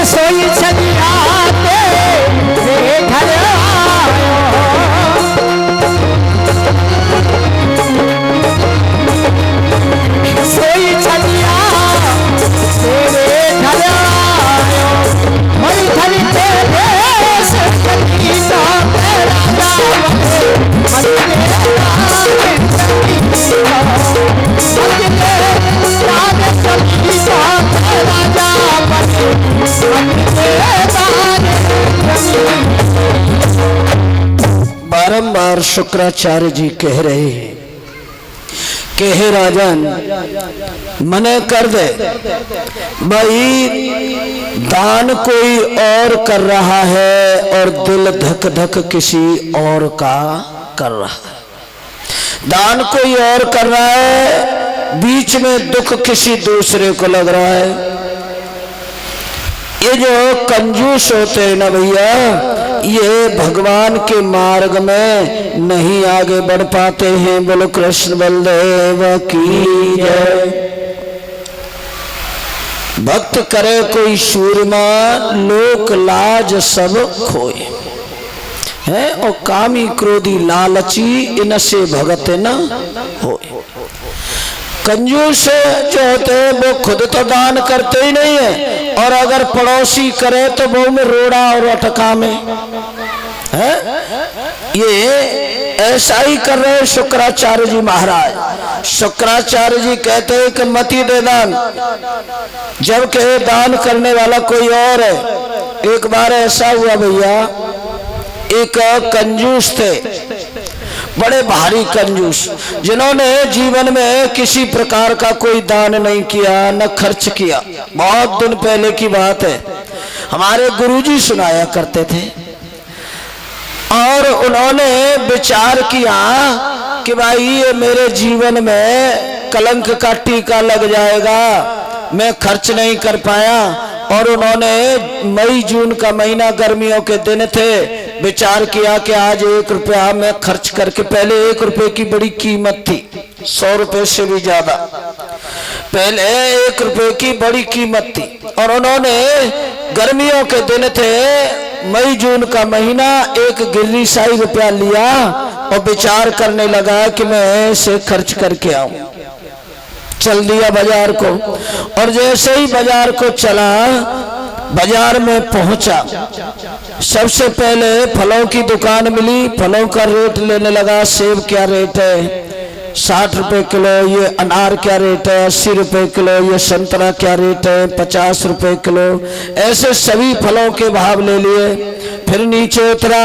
सोई छलिया तेरे घर आयो, सोई छलिया तेरे घर आयो, मई धरी तेरे से कलीता तेरा जावते, मई बारंबार शुक्राचार्य जी कह रहे हैं कि हे राजन मने कर दे भाई, दान कोई और कर रहा है और दिल धक धक किसी और का कर रहा है। दान कोई और कर रहा है, बीच में दुख किसी दूसरे को लग रहा है। ये जो कंजूस होते हैं ना भैया, ये भगवान के मार्ग में नहीं आगे बढ़ पाते हैं। बोलो कृष्ण बलदेव की जय। भक्त करे कोई शूरमा, लोक लाज सब खोए है, और कामी क्रोधी लालची इनसे भगत न होए। कंजूस जो होते हैं वो खुद तो दान करते ही नहीं है, और अगर पड़ोसी करे तो वो में रोड़ा और अटका में है। ये ऐसा ही कर रहे शुक्राचार्य जी महाराज। शुक्राचार्य जी कहते हैं कि मति दे दान, जबकि दान करने वाला कोई और है। एक बार ऐसा हुआ भैया, एक कंजूस थे, बड़े भारी कंजूस, जिन्होंने जीवन में किसी प्रकार का कोई दान नहीं किया, न खर्च किया। बहुत दिन पहले की बात है, हमारे गुरुजी सुनाया करते थे, और उन्होंने विचार किया कि भाई ये मेरे जीवन में कलंक का टीका लग जाएगा, मैं खर्च नहीं कर पाया। और उन्होंने मई जून का महीना, गर्मियों के दिन थे, विचार किया कि आज 1 रुपया मैं खर्च करके, पहले 1 रुपये की बड़ी कीमत थी, 100 रुपये से भी ज्यादा, पहले 1 रुपये की बड़ी कीमत थी। और उन्होंने गर्मियों के दिन थे, मई जून का महीना, एक गिर्री साई रुपया लिया और विचार करने लगा कि मैं इसे खर्च करके आऊं। चल दिया बाजार को, और जैसे ही बाजार को चला, बाजार में पहुंचा, सबसे पहले फलों की दुकान मिली। फलों का रेट लेने लगा। सेब क्या रेट है? 60 रुपए किलो। ये अनार क्या रेट है? 80 रुपए किलो। ये संतरा क्या रेट है? 50 रुपए किलो। ऐसे सभी फलों के भाव ले लिए। फिर नीचे उतरा,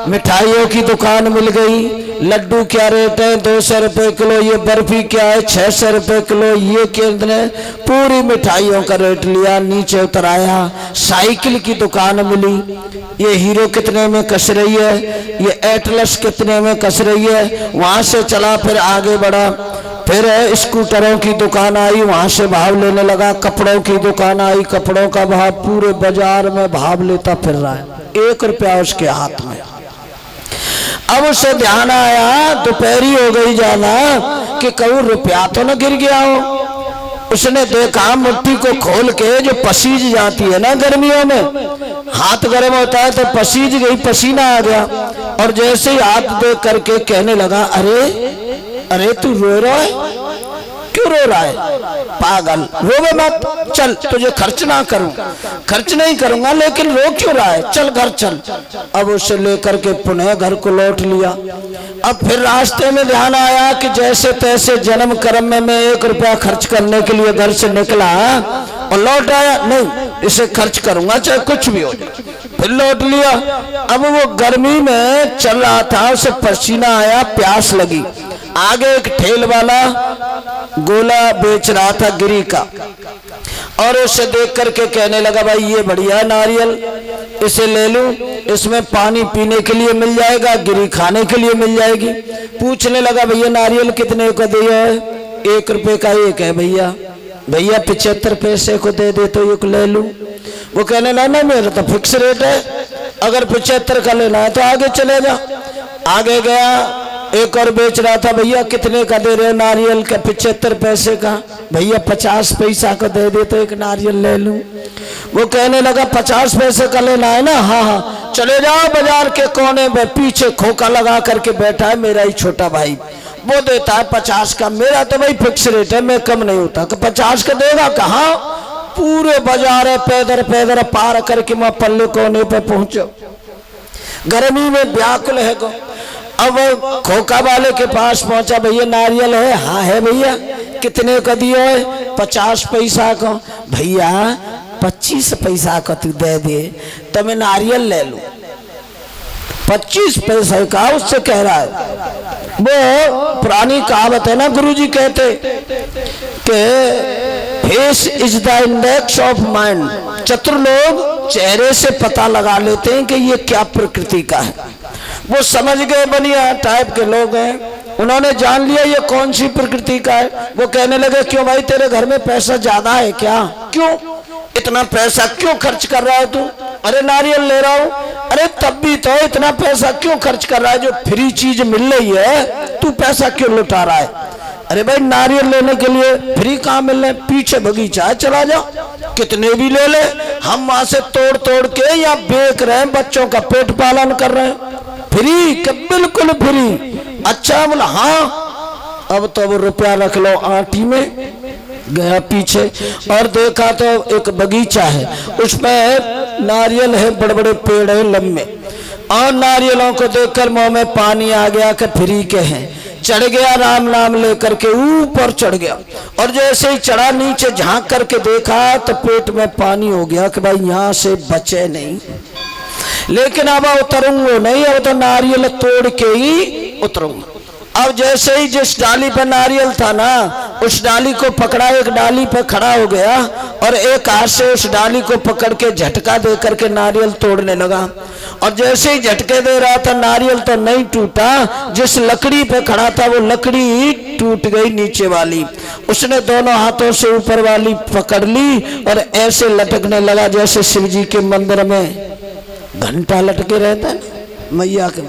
मिठाइयों की दुकान मिल गई। लड्डू क्या रेट है? 200 रुपए किलो। ये बर्फी क्या है? 600 रुपए किलो। ये कितने? पूरी मिठाइयों का रेट लिया। नीचे उतर आया, साइकिल की दुकान मिली। ये हीरो कितने में कस रही है? ये एटलस कितने में कस रही है? वहां से चला, फिर आगे बढ़ा, फिर स्कूटरों की दुकान आई, वहां से भाव लेने लगा। कपड़ों की दुकान आई, कपड़ों का भाव, पूरे बाजार में भाव लेता फिर रहा है। 1 रुपया उसके हाथ में। अब उसे ध्यान आया, दोपहरी हो गई जाना, कि कहूं रुपया तो न गिर गया हो। उसने देखा मिट्टी को खोल के, जो पसीज जाती है ना गर्मियों में, हाथ गर्म होता है तो पसीज गई, पसीना आ गया। और जैसे ही हाथ देख करके कहने लगा, अरे अरे तू रो रहा है? क्यों रो रहा है? पागल, रोवे मत, चल तुझे खर्च ना करूं, खर्च नहीं करूंगा, लेकिन रो क्यों रहा है? चल घर चल। अब उसे लेकर के पुनः घर को लौट लिया। अब फिर रास्ते में ध्यान आया कि जैसे तैसे जन्म कर्म में मैं 1 रुपया खर्च करने के लिए घर से निकला और लौट आया, नहीं इसे खर्च करूंगा चाहे कुछ भी हो जाए। फिर लौट लिया। अब वो गर्मी में चल रहा था, उसे पसीना आया, प्यास लगी। आगे एक ठेल वाला गोला बेच रहा था गिरी का, और उसे देख करके कहने लगा, भाई ये बढ़िया नारियल, इसे ले लूं, इसमें पानी पीने के लिए मिल जाएगा, गिरी खाने के लिए मिल जाएगी। पूछने लगा, भैया नारियल कितने को दिया है? 1 रुपये का एक है भैया। भैया 75 पैसे को दे दे तो ये ले लूं। वो कहने लगा, ना मेरा तो फिक्स रेट है, अगर 75 का लेना है तो आगे चले जा। आगे गया, एक और बेच रहा था, भैया कितने का दे रहे हो नारियल का? 75 पैसे का। भैया 50 पैसा का दे दे तो एक नारियल ले लूं। वो कहने लगा 50 पैसे का लेना है ना, हाँ हाँ चले जाओ बाजार के कोने में, पीछे खोखा लगा करके बैठा है मेरा ही छोटा भाई, वो देता है 50 का, मेरा तो भाई फिक्स रेट है, मैं कम नहीं होता। कि 50 का देगा, कहाँ पूरे बाजार है पैदल पैदल पार करके मैं पल्ले कोने पे पहुंचो, गर्मी में व्याकुल है को। अब खोखा वाले के पास पहुंचा, भैया नारियल है, हाँ है भैया, कितने का दियो है, 50 पैसा का। भैया 25 पैसा का तू दे दे तो मैं नारियल ले लूं। 25 पैसे का उससे कह रहा है। वो पुरानी कहावत है ना, गुरुजी कहते कि face is the index of mind. चतुर लोग चेहरे से पता लगा लेते हैं कि ये क्या प्रकृति का है। वो समझ गए बनिया टाइप के लोग हैं, उन्होंने जान लिया ये कौन सी प्रकृति का है। वो कहने लगे क्यों भाई तेरे घर में पैसा ज्यादा है क्या, क्यों इतना पैसा क्यों खर्च कर रहा है तू? अरे नारियल ले रहा हूँ। अरे तब भी तो इतना पैसा क्यों खर्च कर रहा है, जो फ्री चीज मिल रही है तू पैसा क्यों लुटा रहा है? अरे भाई नारियल लेने के लिए फ्री कहाँ मिल रहे, पीछे बगीचा है चला जाओ, कितने भी ले ले, हम वहां से तोड़ तोड़ के या बेच रहे हैं, बच्चों का पेट पालन कर रहे हैं, फ्री के बिल्कुल फ्री। अच्छा बोला हाँ, अब तो वो रुपया रख लो आटी में। गया पीछे और देखा तो एक बगीचा है, उसमें नारियल है, बड़े बड़े पेड़ है लंबे, और नारियलों को देखकर मुंह में पानी आ गया कि फ्री के हैं। चढ़ गया, राम नाम लेकर के ऊपर चढ़ गया, और जैसे ही चढ़ा नीचे झांक करके देखा तो पेट में पानी हो गया कि भाई यहाँ से बचे नहीं, लेकिन अब उतरूंगा नहीं, अब तो नारियल तोड़ के ही उतरूंगा। अब जैसे ही जिस डाली पर नारियल था ना, उस डाली को पकड़ा, एक डाली पर खड़ा हो गया और एक हाथ से उस डाली को पकड़ के झटका दे करके नारियल तोड़ने लगा। और जैसे ही झटके दे रहा था नारियल तो नहीं टूटा, जिस लकड़ी पे खड़ा था वो लकड़ी टूट गई नीचे वाली। उसने दोनों हाथों से ऊपर वाली पकड़ ली और ऐसे लटकने लगा जैसे शिव जी के मंदिर में घंटा लटके रहता है मैया के।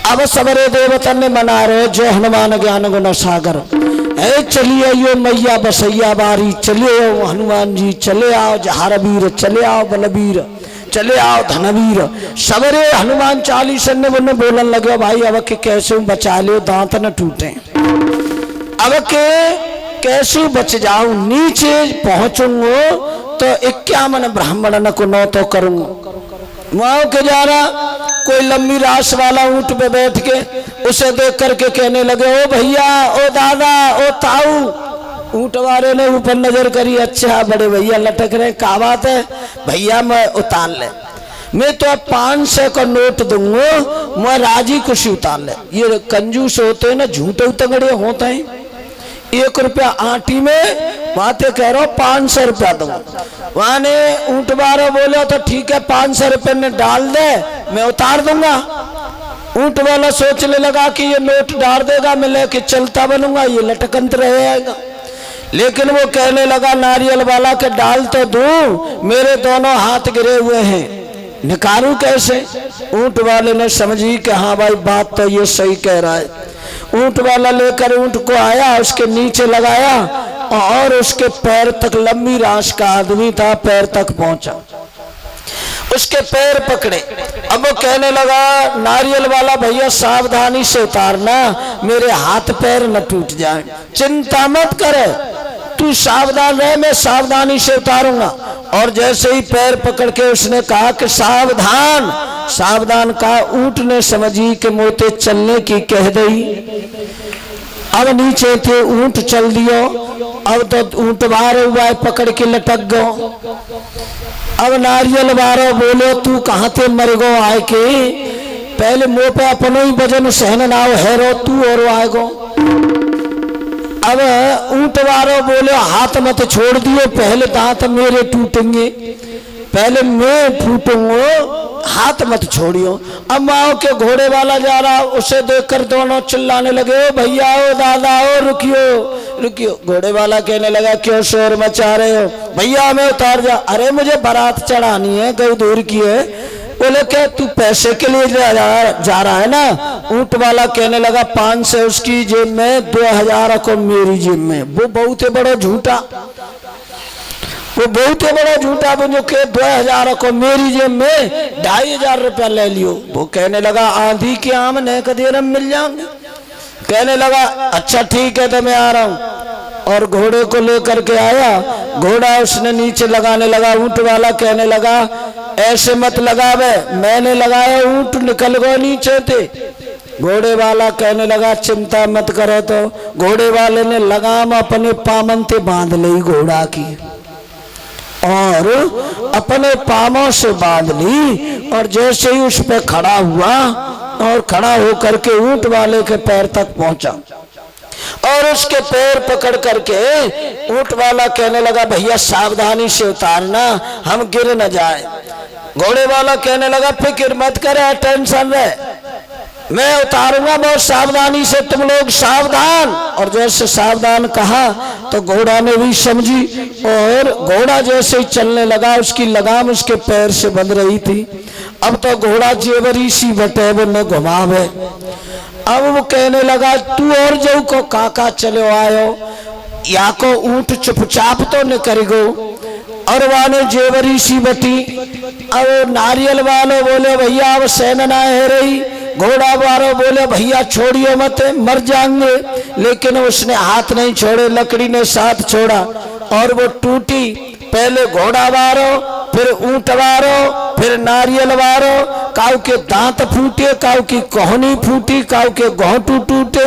अब सबरे देवतन ने मना रहे जय हनुमान ज्ञान गुण सागर, ऐ चलिए यो मैया बसैया बारी, चले आओ हनुमान जी, चले आओ जहार वीर, चले आओ बलबीर, चले आओ धनवीर। सबरे हनुमान चालीसन ने बोलने बोलन लगे भाई अब के कैसे बचा लियो, दांत न टूटे, अब के कैसे बच जाऊं, नीचे पहुंचूंगा तो 51 ब्राह्मण को नौ तो करूंगा। वहां के जा रहा, कोई लंबी रास वाला ऊंट पे बैठ के उसे देख करके कहने लगे ओ भैया, ओ दादा, ओ ताऊ। ऊंट वाले ने ऊपर नजर करी, अच्छा बड़े भैया लटक रहे, क्या बात है भैया, मैं उतार ले, मैं तो 500 का नोट दूंगा, मैं राजी खुशी उतार ले। ये कंजूस होते हैं ना, झूठे तगड़े होते हैं, 1 रुपया आटी में बातें कह रहा हूँ 500 रुपया दूंगा। वहां ने ऊंट वाला बोला तो ठीक है 500 रुपये में डाल दे, मैं उतार दूंगा। ऊंट वाला सोचने लगा कि ये नोट डाल देगा, मैं लेके चलता बनूंगा, ये लटकंत रहेगा। लेकिन वो कहने लगा नारियल वाला के डाल तो दूं, मेरे दोनों हाथ गिरे हुए हैं, निकालू कैसे? ऊंट वाले ने समझी कि हाँ भाई बात तो ये सही कह रहा है। ऊंट वाला लेकर ऊंट को आया, उसके नीचे लगाया और उसके पैर तक, लंबी राश का आदमी था, पैर तक पहुंचा, उसके पैर पकड़े। अब वो कहने लगा नारियल वाला भैया सावधानी से उतारना, मेरे हाथ पैर न टूट जाए, चिंता मत करे, तू सावधान रहे, मैं सावधानी से उतारूंगा। और जैसे ही पैर पकड़ के उसने कहा कि सावधान, सावधान कहा, ऊंट ने समझी कि मोते चलने की कह दी। अब नीचे थे ऊंट चल दियो, अब तो ऊंट बार हुआ पकड़ के लटक गो। अब नारियल बारो बोलो तू कहाँ थे मर गो आए के, पहले मुंह पे अपनो ही वजन सहन ना है रो तू और आए गो। अब ऊंट वारो बोले हाथ मत छोड़ दियो, पहले दांत मेरे टूटेंगे, पहले मैं फूटूंगा, हाथ मत छोड़ियो। अब माओ के घोड़े वाला जा रहा, उसे देखकर दोनों चिल्लाने लगे ओ भैया, ओ दादा, ओ रुकियो रुकियो। घोड़े वाला कहने लगा क्यों शोर मचा रहे हो, भैया हमें उतार जा। अरे मुझे बारात चढ़ानी है, कई दूर की है, बोले क्या तू पैसे के लिए जा रहा है ना? ऊंट वाला कहने लगा 500 उसकी जेब में, 2000 को मेरी जेब में। वो बहुत ही बड़ा झूठा, वो बहुत ही बड़ा झूठा। वो जो के 2000 को मेरी जेब में, 2500 रुपया ले लियो। वो कहने लगा आंधी के आम ने कदेर मिल जाऊंगे। कहने लगा अच्छा ठीक है तो मैं आ रहा हूं। और घोड़े को लेकर के आया, घोड़ा उसने नीचे लगाने लगा। ऊंट वाला कहने लगा ऐसे मत लगावे, मैंने लगाया, ऊंट निकल गए नीचे थे। घोड़े वाला कहने लगा चिंता मत करो। तो घोड़े वाले ने लगाम अपने पामन से बांध ली घोड़ा की, और अपने पामों से बांध ली। और जैसे ही उस पे खड़ा हुआ और खड़ा होकर के ऊंट वाले के पैर तक पहुंचा और उसके पैर पकड़ करके ऊंट वाला कहने लगा भैया सावधानी से उतारना, हम गिर न जाए। घोड़े वाला कहने लगा फिक्र मत करे, टेंशन रहे, मैं उतारूंगा बहुत सावधानी से, तुम लोग सावधान। और जैसे सावधान कहा तो घोड़ा ने भी समझी, और घोड़ा जैसे ही चलने लगा उसकी लगाम उसके पैर से बंध रही थी। अब तो घोड़ा जेवरी सी बटे ने घुमावे। अब वो कहने लगा तू और जो को काका चलो आयो, या को ऊंट चुपचाप तो न करेगो। और वाने जेवरी सी बटी। अब नारियल वालों बोले भैया अब सेना ना है रही। घोड़ा वालों बोले भैया छोड़ियो मत, मर जाएंगे। लेकिन उसने हाथ नहीं छोड़े, लकड़ी ने साथ छोड़ा और वो टूटी। पहले घोड़ा वारो, फिर ऊंट वारो, फिर नारियल वारो। काऊ के दांत फूटे, काऊ की कोहनी फूटी, काऊ के घोंटू टूटे।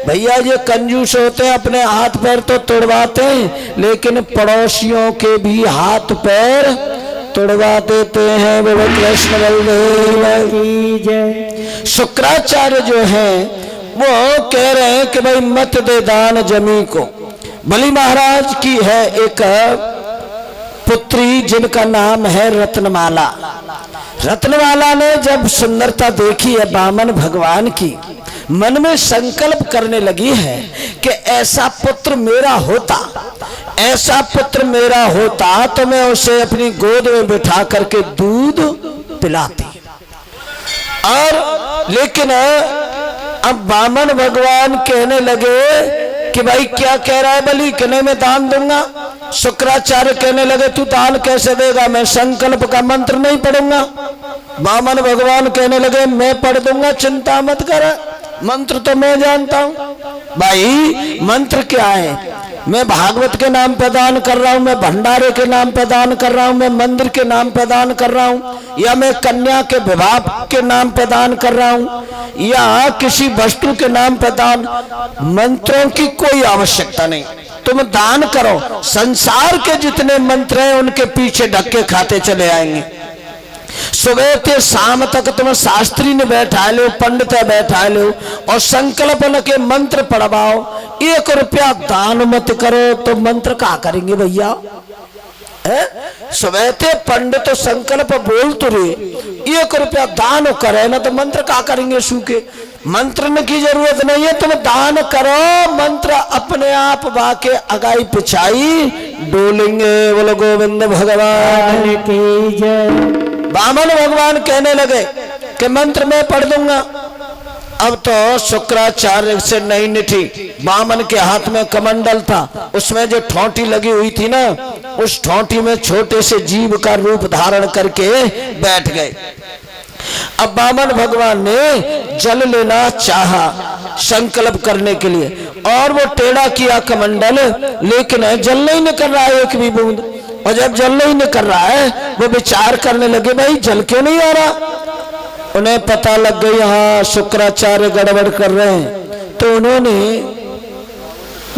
भैया ये कंजूस होते हैं, अपने हाथ पैर तो तोड़वाते हैं, लेकिन पड़ोसियों के भी हाथ पैर तोड़वा देते हैं। बाबा कृष्ण बलदेव की जय। शुक्राचार्य जो हैं वो कह रहे हैं कि भाई मत दे दान जमी को। बलि महाराज की है एक पुत्री जिनका नाम है रत्नमाला। रत्नमाला ने जब सुंदरता देखी है बामन भगवान की, मन में संकल्प करने लगी है कि ऐसा पुत्र मेरा होता, ऐसा पुत्र मेरा होता तो मैं उसे अपनी गोद में बिठा करके दूध पिलाती। और लेकिन अब बामन भगवान कहने लगे कि भाई क्या कह रहा है बलि? कहने में दान दूंगा। शुक्राचार्य कहने लगे तू दान कैसे देगा? मैं संकल्प का मंत्र नहीं पढ़ूंगा। बामन भगवान कहने लगे मैं पढ़ दूंगा, चिंता मत कर, मंत्र तो मैं जानता हूं। भाई मंत्र क्या है? मैं भागवत के नाम पे दान कर रहा हूं, मैं भंडारे के नाम पे दान कर रहा हूं, मैं मंदिर के नाम पे दान कर रहा हूं, या मैं कन्या के विवाह के नाम पे दान कर रहा हूं, या किसी वस्तु के नाम पे दान। मंत्रों की कोई आवश्यकता नहीं, तुम दान करो। संसार के जितने मंत्र हैं उनके पीछे धक्के खाते चले आएंगे। सुबह से शाम तक तुम शास्त्री ने बैठा लो, पंडित बैठा लो और संकल्प के मंत्र पढ़वाओ। 1 रुपया दान मत करो तो मंत्र क्या करेंगे भैया? सुबह से पंडित तो संकल्प बोल तो रहे, 1 रुपया दान करे ना तो मंत्र क्या करेंगे? सूखे मंत्र की जरूरत नहीं है, तुम दान करो, मंत्र अपने आप वाके अगाई पिछाई डोलेंगे। बोलो गोविंद भगवान की जय। बामन भगवान कहने लगे कि मंत्र मैं पढ़ दूंगा। अब तो शुक्राचार्य से नहीं निठी। बामन के हाथ में कमंडल था, उसमें जो ठोंटी लगी हुई थी ना, उस ठोंटी में छोटे से जीव का रूप धारण करके बैठ गए। अब बामन भगवान ने जल लेना चाहा संकल्प करने के लिए, और वो टेढ़ा किया कमंडल, लेकिन जल नहीं निकल रहा है एक भी बूंद। और जब जल नहीं निकल रहा है वो विचार करने लगे भाई जल क्यों नहीं आ रहा। उन्हें पता लग गई हाँ शुक्राचार्य गड़बड़ कर रहे हैं, तो उन्होंने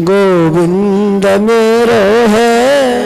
गोविंद मेरो है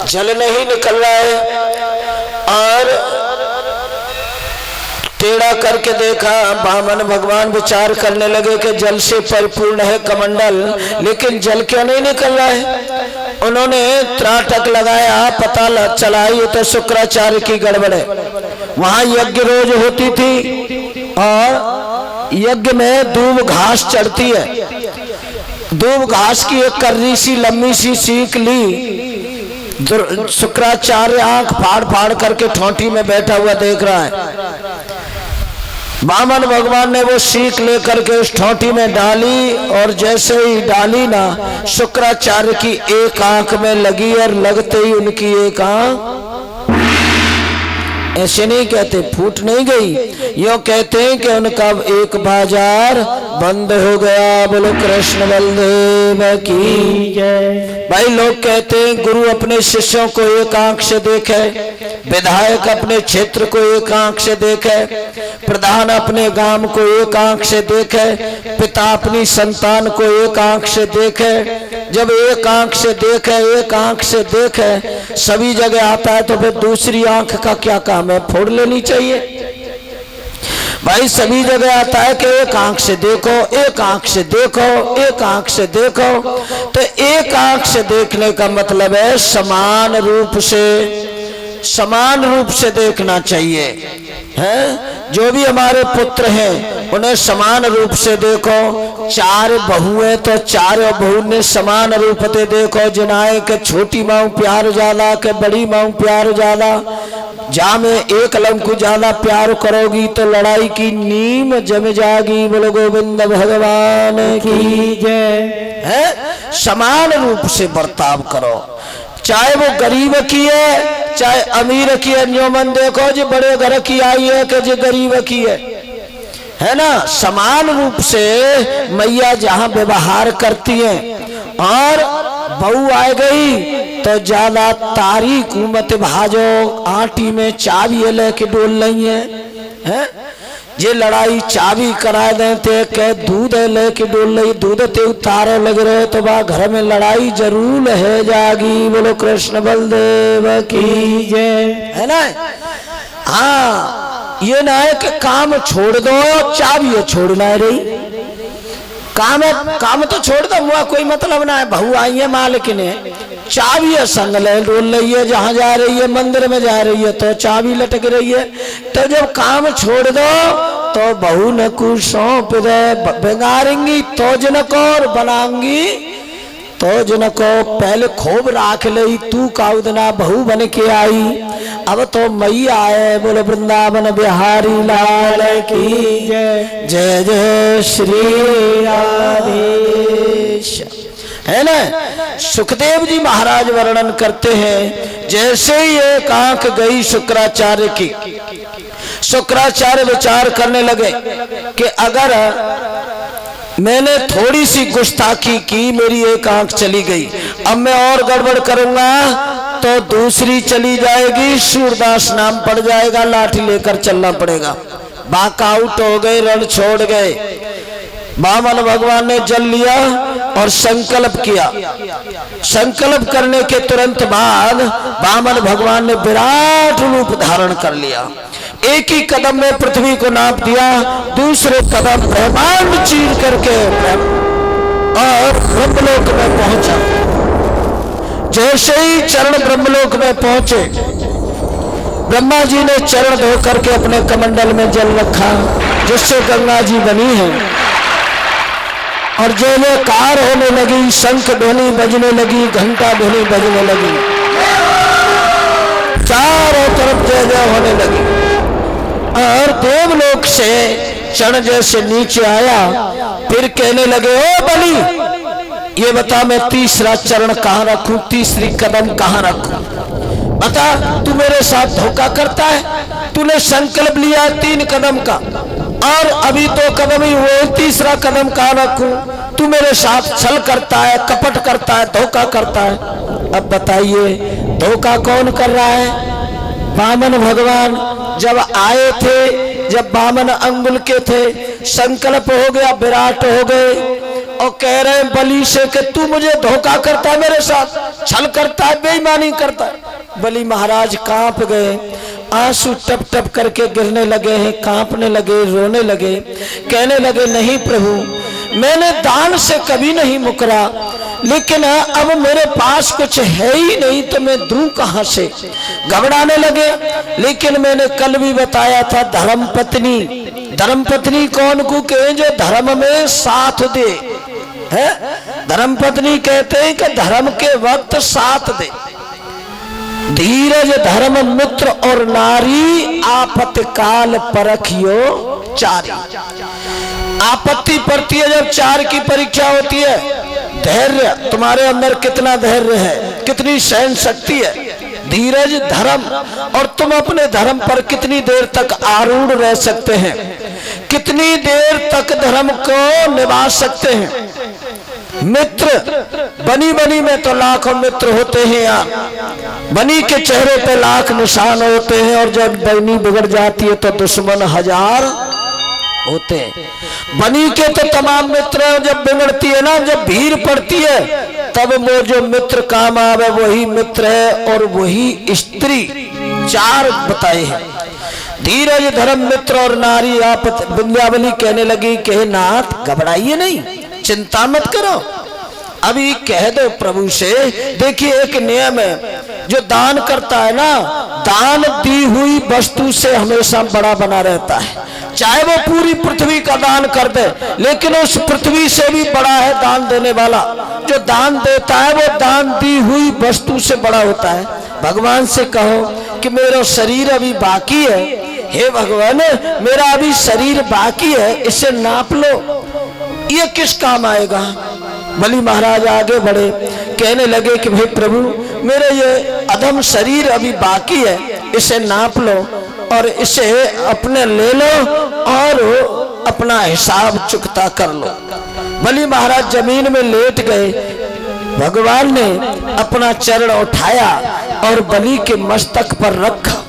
जल नहीं निकल रहा है। और टेढ़ा करके देखा, वामन भगवान विचार करने लगे कि जल से परिपूर्ण है कमंडल, लेकिन जल क्यों नहीं निकल रहा है। उन्होंने त्राटक लगाया, पता चला ये तो शुक्राचार्य की गड़बड़ है। वहां यज्ञ रोज होती थी और यज्ञ में दूब घास चढ़ती है। दूब घास की एक कर्री सी लंबी सी सीख ली। शुक्राचार्य आंख फाड़ फाड़ करके ठोंठी में बैठा हुआ देख रहा है। वामन भगवान ने वो सीख लेकर के उस ठोंठी में डाली और जैसे ही डाली ना, शुक्राचार्य की एक आंख में लगी और लगते ही उनकी एक आंख, ऐसे नहीं कहते फूट नहीं गई, यो कहते हैं कि उनका एक बाजार बंद हो गया। बोलो कृष्ण बलदेव की जय। भाई लोग कहते हैं गुरु अपने शिष्यों को एक आंख से देखे, विधायक अपने क्षेत्र को एक आंख से देखे, प्रधान अपने गांव को एक आंख से देखे, पिता अपनी संतान को एक आंख से देखे। जब एक आंख से देखे, एक आंख से देखे सभी जगह आता है, तो फिर दूसरी आंख का क्या काम है, फोड़ लेनी चाहिए। भाई सभी जगह आता है कि एक आंख से देखो, एक आंख से देखो, एक आंख से देखो। तो एक आंख से देखने का मतलब है समान रूप से देखना चाहिए, है। जो भी हमारे पुत्र हैं उन्हें समान रूप से देखो। चार बहुएं तो चारों बहू ने समान रूप से देखो। जिनाए के छोटी माऊ प्यार ज्यादा, के बड़ी माऊ प्यार ज्यादा। जहाँ में एक लंकु ज्यादा प्यार करोगी तो लड़ाई की नीम जम जाएगी। बोलो गोविंद भगवान की जय। है समान रूप से बर्ताव करो, चाहे वो गरीब की है चाहे अमीर की है। जो मन देखो जी बड़े घर की आई है कि जी गरीब की है ना। समान रूप से मैया जहाँ व्यवहार करती हैं। और बहू आ गई तो ज्यादा तारीख मत भाजो, आटी में चाबी लेके डोल रही है। ये लड़ाई चाबी करा देते के दूध लेके डोल रही, दूध ते उतारे लग रहे तो वह घर में लड़ाई जरूर है जागी। बोलो कृष्ण बलदेव की जय, है ना। हाँ ये ना है कि काम छोड़ दो, चाबी छोड़ना है रही। काम तो छोड़ दो, मुआ कोई मतलब ना है। बहू आई है मालिक ने, चाबी संग ले डोल रही है, जहां जा रही है मंदिर में जा रही है तो चाबी लटक रही है। तो जब काम छोड़ दो तो बहू न को सौंप दे, बिगाड़ेंगी तो जनक और बनाऊंगी तो जनक। पहले खूब राख ली, तू काउदना बहू बन के आई, अब तो मैया आए। बोले वृंदावन बिहारी लाल की जय। जय जय श्री राधेश, है ना। सुखदेव जी महाराज वर्णन करते हैं, जैसे ही एक आंख गई शुक्राचार्य की, शुक्राचार्य विचार करने लगे कि अगर मैंने थोड़ी सी गुस्ताखी की, मेरी एक आंख चली गई, अब मैं और गड़बड़ करूंगा तो दूसरी चली जाएगी, सूरदास नाम पड़ जाएगा, लाठी लेकर चलना पड़ेगा। बाका आउट हो गए, रण छोड़ गए। वामन भगवान ने जल लिया और संकल्प किया। संकल्प करने के तुरंत बाद वामन भगवान ने विराट रूप धारण कर लिया। एक ही कदम में पृथ्वी को नाप दिया, दूसरे कदम ब्रह्मांड चीर करके और ब्रह्मलोक में पहुंचा। जैसे ही चरण ब्रह्मलोक में पहुंचे, ब्रह्मा जी ने चरण धो करके अपने कमंडल में जल रखा, जिससे गंगा जी बनी है। और जो कार होने लगी, शंख ध्वनि बजने लगी, घंटा ध्वनि बजने लगी, चारों तरफ जय जय होने लगी। और देवलोक से चरण जैसे नीचे आया, फिर कहने लगे, ओ बलि ये बता मैं तीसरा चरण कहाँ रखूं, तीसरी कदम कहाँ रखूं, बता। तू मेरे साथ धोखा करता है, तूने संकल्प लिया 3 कदम का और अभी 2 कदम ही हुए, तीसरा कदम कहाँ रखूं। तू मेरे साथ छल करता है, कपट करता है, धोखा करता है। अब बताइए धोखा कौन कर रहा है? वामन भगवान जब आए थे, जब वामन अंगुल के थे, संकल्प हो गया, विराट हो गए और कह रहे हैं बलि से कि तू मुझे धोखा करता है, मेरे साथ छल करता है, बेईमानी करता है। बलि महाराज कांप गए, आंसू टप टप करके गिरने लगे हैं, कांपने लगे, रोने लगे, कहने लगे नहीं प्रभु, मैंने दान से कभी नहीं मुकरा, लेकिन अब मेरे पास कुछ है ही नहीं तो मैं दूं कहां से। घबराने लगे। लेकिन मैंने कल भी बताया था धर्मपत्नी, धर्मपत्नी कौन को कहे? जो धर्म में साथ दे है। धर्मपत्नी कहते हैं कि धर्म के वक्त साथ दे। धीरज धर्म मित्र और नारी आपत्काल परखियो चारी। आपत्ति पड़ती है जब चार की परीक्षा होती है। धैर्य, तुम्हारे अंदर कितना धैर्य है, कितनी सहन शक्ति है, धीरज धर्म, और तुम अपने धर्म पर कितनी देर तक आरूढ़ रह सकते हैं, कितनी देर तक धर्म को निभा सकते हैं। मित्र, बनी बनी में तो लाखों मित्र होते हैं यार, बनी के चेहरे पे लाख निशान होते हैं, और जब बनी बिगड़ जाती है तो दुश्मन हजार होते हैं। बनी के तो तमाम मित्र जब बिगड़ती है ना, जब भीड़ पड़ती है, तब वो जो मित्र काम आवे वही मित्र है, और वही स्त्री। चार बताए हैं, धीरज धर्म मित्र और नारी आपत। विंध्यावली कहने लगी कि नाथ घबराइए नहीं, चिंता मत करो, अभी कह दो प्रभु से। देखिए एक नियम है, जो दान करता है ना, दान दी हुई वस्तु से हमेशा बड़ा बना रहता है। चाहे वो पूरी पृथ्वी का दान कर दे, लेकिन उस पृथ्वी से भी बड़ा है दान देने वाला। जो दान देता है वो दान दी हुई वस्तु से बड़ा होता है। भगवान से कहो कि मेरा शरीर अभी बाकी है, हे भगवान मेरा अभी शरीर बाकी है, इसे नाप लो, ये किस काम आएगा। बलि महाराज आगे बढ़े, कहने लगे कि भाई प्रभु मेरा ये अधम शरीर अभी बाकी है, इसे नाप लो और इसे अपने ले लो और अपना हिसाब चुकता कर लो। बलि महाराज जमीन में लेट गए। भगवान ने अपना चरण उठाया और बलि के मस्तक पर रखा।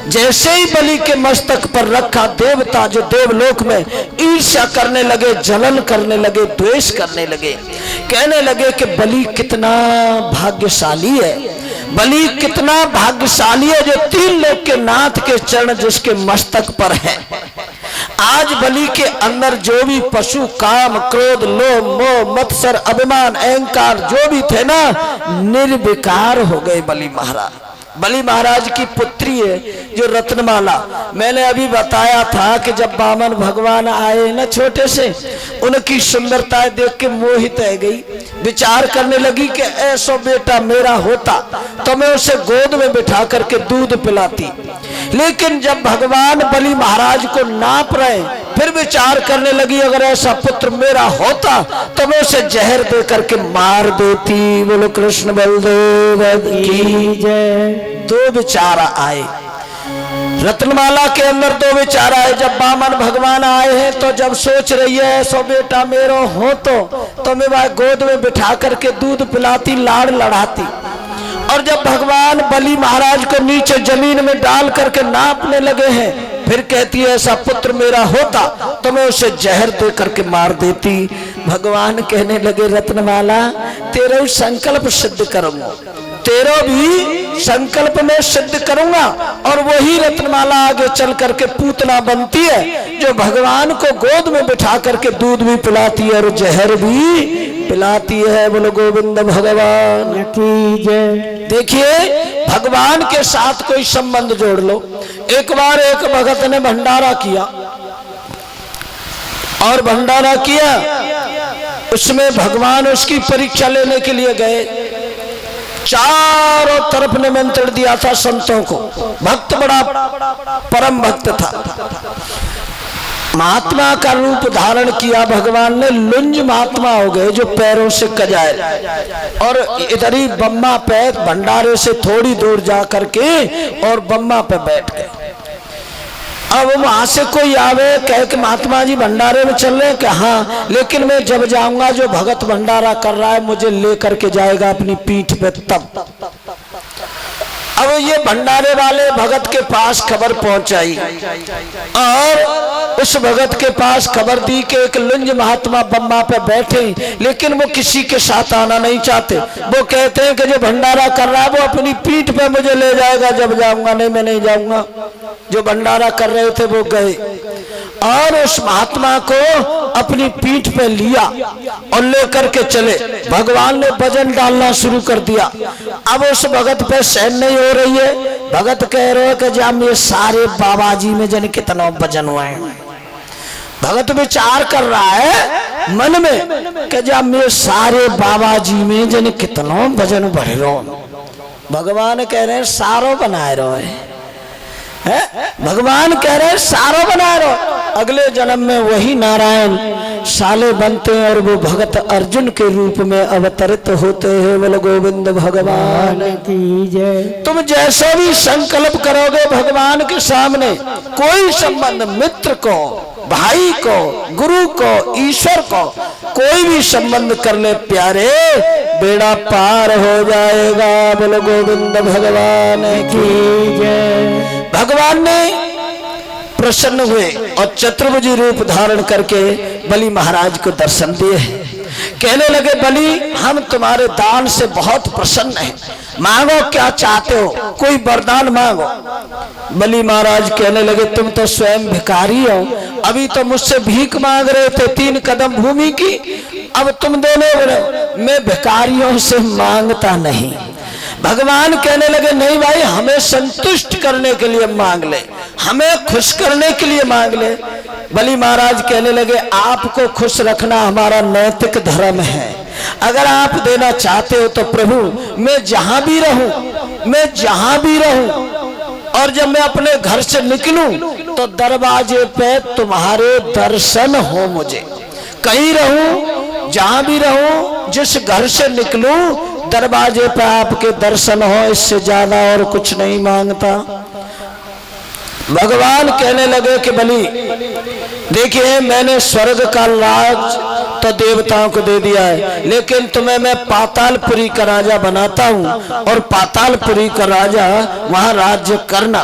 जैसे ही बलि के मस्तक पर रखा, देवता जो देवलोक में ईर्ष्या करने लगे, जलन करने लगे, द्वेष करने लगे, कहने लगे कि बलि कितना भाग्यशाली है, बलि कितना भाग्यशाली है जो तीन लोक के नाथ के चरण जिसके मस्तक पर है। आज बलि के अंदर जो भी पशु, काम, क्रोध, लोभ, मोह, मत्सर, अभिमान, अहंकार जो भी थे ना, निर्विकार हो गए बलि महाराज। बलि महाराज की पुत्री है जो रत्नमाला। मैंने अभी बताया था कि जब वामन भगवान आए ना छोटे से, उनकी सुंदरता देख के मोहित रह गई। विचार करने लगी कि ऐसा बेटा मेरा होता तो मैं उसे गोद में बिठा करके दूध पिलाती। लेकिन जब भगवान बलि महाराज को नाप रहे, फिर विचार करने लगी अगर ऐसा पुत्र मेरा होता तो मैं उसे जहर दे करके मार देती। बोलो कृष्ण बलदेव की जय। दो विचार आए रत्नमाला के अंदर, दो विचार आए। जब वामन भगवान आए हैं तो जब सोच रही है ऐसा बेटा मेरा हो तो मैं वह गोद में बिठा करके दूध पिलाती, लाड़ लड़ाती। और जब भगवान बलि महाराज को नीचे जमीन में डाल करके नापने लगे हैं, फिर कहती है ऐसा पुत्र मेरा होता तो मैं उसे जहर दे करके मार देती। भगवान कहने लगे रत्नमाला तेरा संकल्प सिद्ध करूंगा, तेरा भी संकल्प में सिद्ध करूंगा। और वही रत्नमाला आगे चल करके पूतना बनती है जो भगवान को गोद में बिठा करके दूध भी पिलाती है और जहर भी पिलाती है। बोलो गोविंद भगवान की जय। देखिए भगवान के साथ कोई संबंध जोड़ लो। एक बार एक भगत ने भंडारा किया और भंडारा किया, उसमें भगवान उसकी परीक्षा लेने के लिए गए। चारों तरफ निमंत्रण दिया था संतों को। भक्त बड़ा परम भक्त था, महात्मा का रूप धारण किया भगवान ने। लुंज महात्मा हो गए जो पैरों से कजाए, और इधर ही बम्मा पे भंडारे से थोड़ी दूर जा करके और बम्मा पे बैठ गए। अब वहां से कोई आवे कहे कि महात्मा जी भंडारे में चल रहे हैं, कि हाँ, लेकिन मैं जब जाऊंगा जो भगत भंडारा कर रहा है मुझे लेकर के जाएगा अपनी पीठ पे तब। अब अब ये भंडारे वाले भगत के पास खबर पहुंचाई और उस भगत के पास खबर दी कि एक लुंज महात्मा बम्मा पे बैठे, लेकिन वो किसी के साथ आना नहीं चाहते। वो कहते हैं कि जो भंडारा कर रहा है वो अपनी पीठ पे मुझे ले जाएगा जब जाऊंगा, नहीं मैं नहीं जाऊंगा। जो भंडारा कर रहे थे वो गए और उस महात्मा को अपनी पीठ पे लिया और लेकर के चले। भगवान ने वजन डालना शुरू कर दिया। अब उस भगत पे सहन नहीं हो रही है। भगत कह रहे कि जब ये सारे बाबा जी में जन कितना वजन हुआ है। भगत विचार कर रहा है मन में कि जब ये सारे बाबा जी में जन कितना वजन बढ़ रहा। भगवान कह रहे हैं सारो बनाए रहो है? भगवान कह रहे हैं सारो बना रहो। अगले जन्म में वही नारायण साले बनते हैं और वो भगत अर्जुन के रूप में अवतरित होते हैं। बोलो गोविंद भगवान की जय। तुम जैसा भी संकल्प करोगे भगवान के सामने, कोई संबंध मित्र को, भाई को, गुरु को, ईश्वर को, कोई भी संबंध कर ले प्यारे, बेड़ा पार हो जाएगा। बोलो गोविंद भगवान की जय। भगवान ने प्रसन्न हुए और चतुर्भुज रूप धारण करके बलि महाराज को दर्शन दिए। कहने लगे बलि हम तुम्हारे दान से बहुत प्रसन्न हैं, मांगो क्या चाहते हो, कोई वरदान मांगो। बलि महाराज कहने लगे तुम तो स्वयं भिखारी हो, अभी तो मुझसे भीख मांग रहे थे 3 कदम भूमि की, अब तुम देने वाले। मैं भिखारियों से मांगता नहीं। भगवान कहने लगे नहीं भाई, हमें संतुष्ट करने के लिए मांग ले, हमें खुश करने के लिए मांग ले। बलि महाराज कहने लगे आपको खुश रखना हमारा नैतिक धर्म है। अगर आप देना चाहते हो तो प्रभु मैं जहां भी रहूं, मैं जहां भी रहूं, और जब मैं अपने घर से निकलूं तो दरवाजे पे तुम्हारे दर्शन हो। मुझे कहीं रहूं, जहां भी रहूं, जिस घर से निकलूं दरवाजे पे आपके दर्शन हो, इससे ज्यादा और कुछ नहीं मांगता। भगवान कहने लगे कि बलि देखिए मैंने स्वर्ग का राज तो देवताओं को दे दिया है, लेकिन तुम्हें मैं पातालपुरी का राजा बनाता हूँ और पातालपुरी का राजा वहां राज्य करना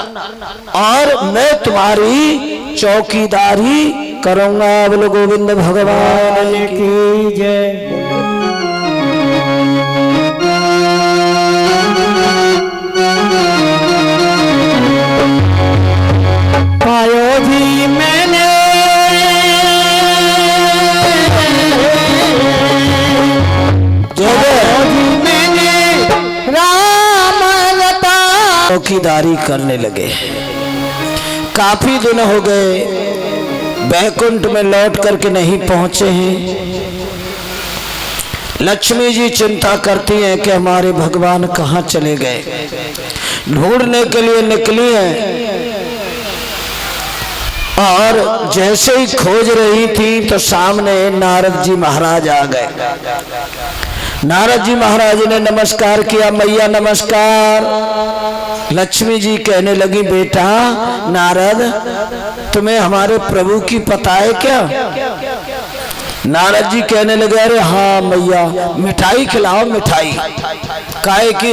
और मैं तुम्हारी चौकीदारी करूंगा। बोलो गोविंद भगवान की जय। पायो भी मैंने राम लता चौकीदारी करने लगे। काफी दिन हो गए बैकुंठ में लौट करके नहीं पहुंचे हैं। लक्ष्मी जी चिंता करती हैं कि हमारे भगवान कहाँ चले गए। ढूंढने के लिए निकली हैं और जैसे ही खोज रही थी तो सामने नारद जी महाराज आ गए। नारद जी महाराज ने नमस्कार किया। मैया नमस्कार। लक्ष्मी जी कहने लगी बेटा नारद तुम्हें हमारे प्रभु की पता है क्या? नारद जी कहने लगे अरे हाँ मैया मिठाई खिलाओ। मिठाई काहे की